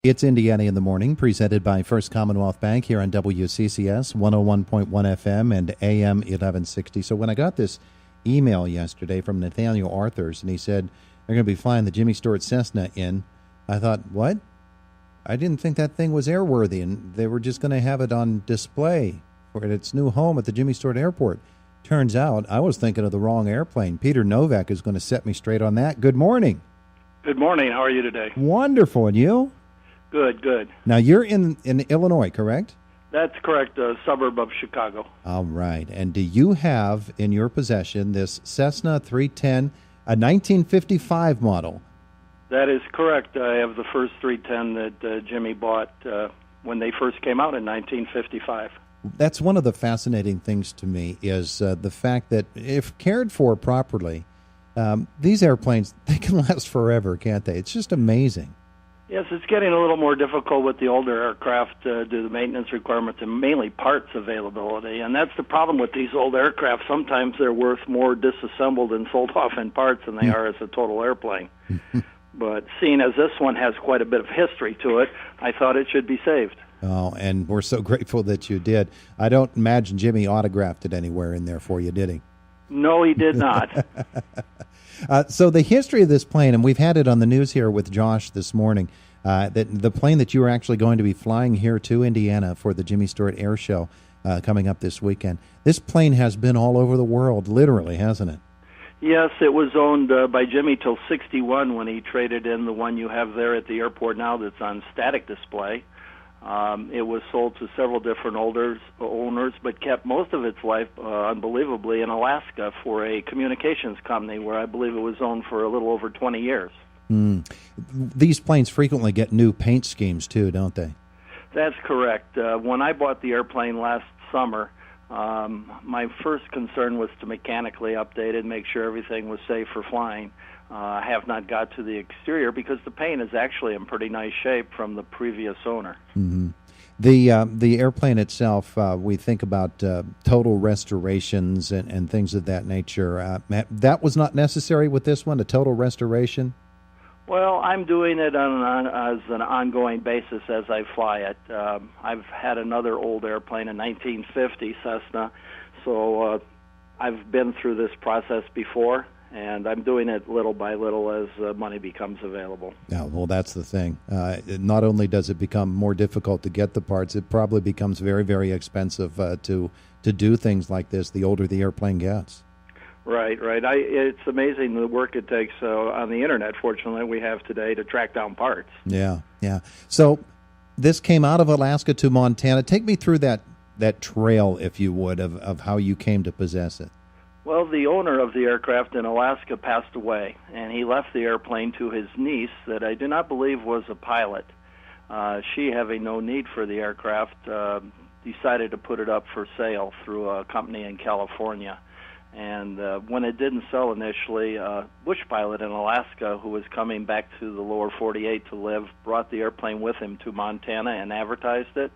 It's Indiana in the Morning, presented by First Commonwealth Bank here on WCCS 101.1 FM and AM 1160. So when I got this email yesterday from Nathaniel Arthurs, and he said they're going to be flying the Jimmy Stewart Cessna in, I thought, what? I didn't think that thing was airworthy, and they were just going to have it on display for its new home at the Jimmy Stewart Airport. Turns out I was thinking of the wrong airplane. Peter Novak is going to set me straight on that. Good morning. Good morning. How are you today? Wonderful. And you? Good, good. Now, you're in Illinois, correct? That's correct, a suburb of Chicago. All right. And do you have in your possession this Cessna 310, a 1955 model? That is correct. I have the first 310 that Jimmy bought when they first came out in 1955. That's one of the fascinating things to me is the fact that if cared for properly, these airplanes, they can last forever, can't they? It's just amazing. Yes, it's getting a little more difficult with the older aircraft due to the maintenance requirements and mainly parts availability. And that's the problem with these old aircraft. Sometimes they're worth more disassembled and sold off in parts than they are as a total airplane. But seeing as this one has quite a bit of history to it, I thought it should be saved. Oh, and we're so grateful that you did. I don't imagine Jimmy autographed it anywhere in there for you, did he? No, he did not. So the history of this plane, and we've had it on the news here with Josh this morning, that the plane that you are actually going to be flying here to Indiana for the Jimmy Stewart Airshow coming up this weekend. This plane has been all over the world, literally, hasn't it? Yes, it was owned by Jimmy till 61 when he traded in the one you have there at the airport now that's on static display. It was sold to several different owners, but kept most of its life, unbelievably, in Alaska for a communications company where I believe it was owned for a little over 20 years. These planes frequently get new paint schemes, too, don't they? That's correct. When I bought the airplane last summer, my first concern was to mechanically update it, make sure everything was safe for flying. I have not got to the exterior because the paint is actually in pretty nice shape from the previous owner. Mm-hmm. The airplane itself, we think about total restorations and things of that nature. That was not necessary with this one, a total restoration? Well, I'm doing it as an ongoing basis as I fly it. I've had another old airplane, a 1950 Cessna, so I've been through this process before, and I'm doing it little by little as money becomes available. Yeah, well, that's the thing. Not only does it become more difficult to get the parts, it probably becomes very, very expensive to do things like this the older the airplane gets. Right. It's amazing the work it takes on the Internet, fortunately, we have today to track down parts. Yeah. So this came out of Alaska to Montana. Take me through that trail, if you would, of how you came to possess it. Well, the owner of the aircraft in Alaska passed away, and he left the airplane to his niece that I do not believe was a pilot. She, having no need for the aircraft, decided to put it up for sale through a company in California. And when it didn't sell initially, a bush pilot in Alaska who was coming back to the lower 48 to live brought the airplane with him to Montana and advertised it.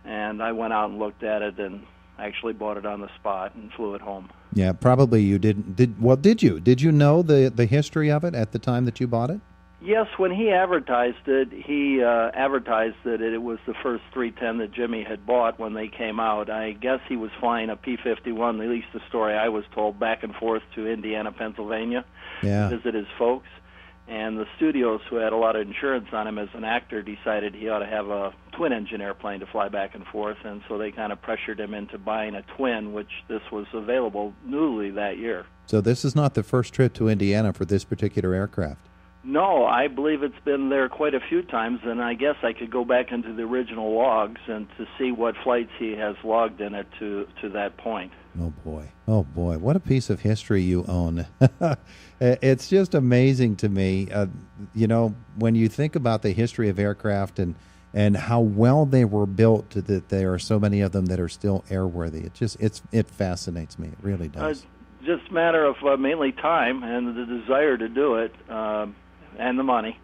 And I went out and looked at it and actually bought it on the spot and flew it home. Yeah, probably you didn't. Did you? Did you know the history of it at the time that you bought it? Yes, when he advertised it, he advertised that it was the first 310 that Jimmy had bought when they came out. I guess he was flying a P-51, at least the story I was told, back and forth to Indiana, Pennsylvania, to visit his folks. And the studios, who had a lot of insurance on him as an actor, decided he ought to have a twin-engine airplane to fly back and forth, and so they kind of pressured him into buying a twin, which this was available newly that year. So this is not the first trip to Indiana for this particular aircraft? No, I believe it's been there quite a few times, and I guess I could go back into the original logs and to see what flights he has logged in it to that point. Oh, boy. What a piece of history you own. It's just amazing to me, when you think about the history of aircraft and how well they were built, that there are so many of them that are still airworthy. It fascinates me. It really does. Just a matter of mainly time and the desire to do it. And the money.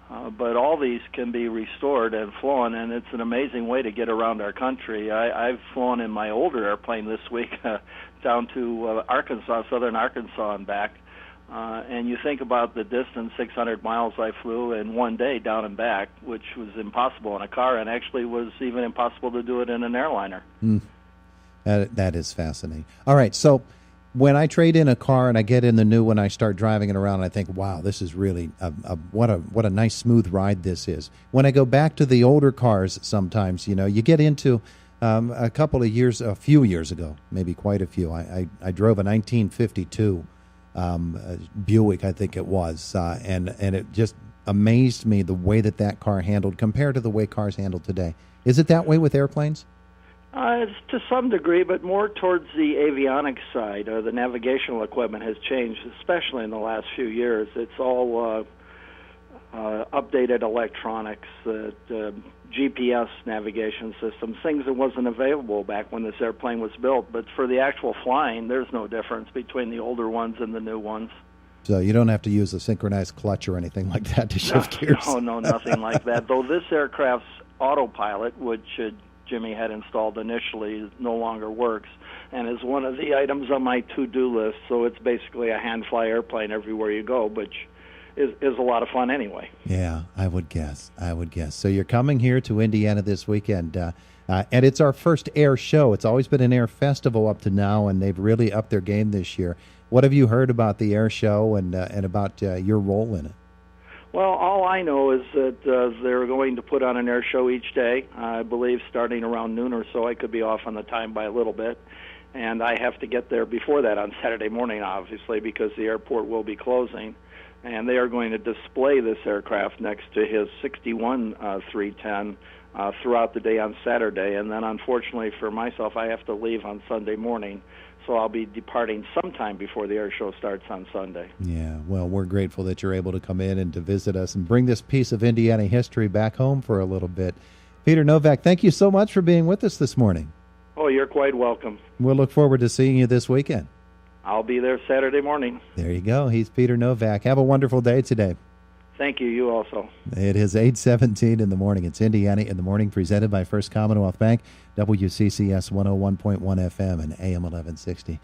But all these can be restored and flown, and it's an amazing way to get around our country. I've flown in my older airplane this week down to Arkansas, southern Arkansas, and back. And you think about the distance, 600 miles I flew in one day down and back, which was impossible in a car, and actually was even impossible to do it in an airliner. That is fascinating. All right, so when I trade in a car and I get in the new one, I start driving it around, and I think, wow, this is really what a nice smooth ride this is. When I go back to the older cars, sometimes you get into a few years ago, maybe quite a few. I drove a 1952 Buick, I think it was, and it just amazed me the way that car handled compared to the way cars handle today. Is it that way with airplanes? It's to some degree, but more towards the avionics side. The navigational equipment has changed, especially in the last few years. It's all updated electronics, GPS navigation systems, things that wasn't available back when this airplane was built. But for the actual flying, there's no difference between the older ones and the new ones. So you don't have to use a synchronized clutch or anything like that to shift gears? No, nothing like that. Though this aircraft's autopilot, which Jimmy had installed initially, no longer works, and is one of the items on my to-do list. So it's basically a hand-fly airplane everywhere you go, which is a lot of fun anyway. Yeah, I would guess. So you're coming here to Indiana this weekend, and it's our first air show. It's always been an air festival up to now, and they've really upped their game this year. What have you heard about the air show and about your role in it? Well, all I know is that they're going to put on an air show each day, I believe starting around noon or so. I could be off on the time by a little bit. And I have to get there before that on Saturday morning, obviously, because the airport will be closing. And they are going to display this aircraft next to his 61 310 throughout the day on Saturday. And then, unfortunately for myself, I have to leave on Sunday morning. So I'll be departing sometime before the air show starts on Sunday. Yeah, well, we're grateful that you're able to come in and to visit us and bring this piece of Indiana history back home for a little bit. Peter Novak, thank you so much for being with us this morning. Oh, you're quite welcome. We'll look forward to seeing you this weekend. I'll be there Saturday morning. There you go. He's Peter Novak. Have a wonderful day today. Thank you. You also. It is 8:17 in the morning. It's Indiana in the Morning, presented by First Commonwealth Bank, WCCS 101.1 FM and AM 1160.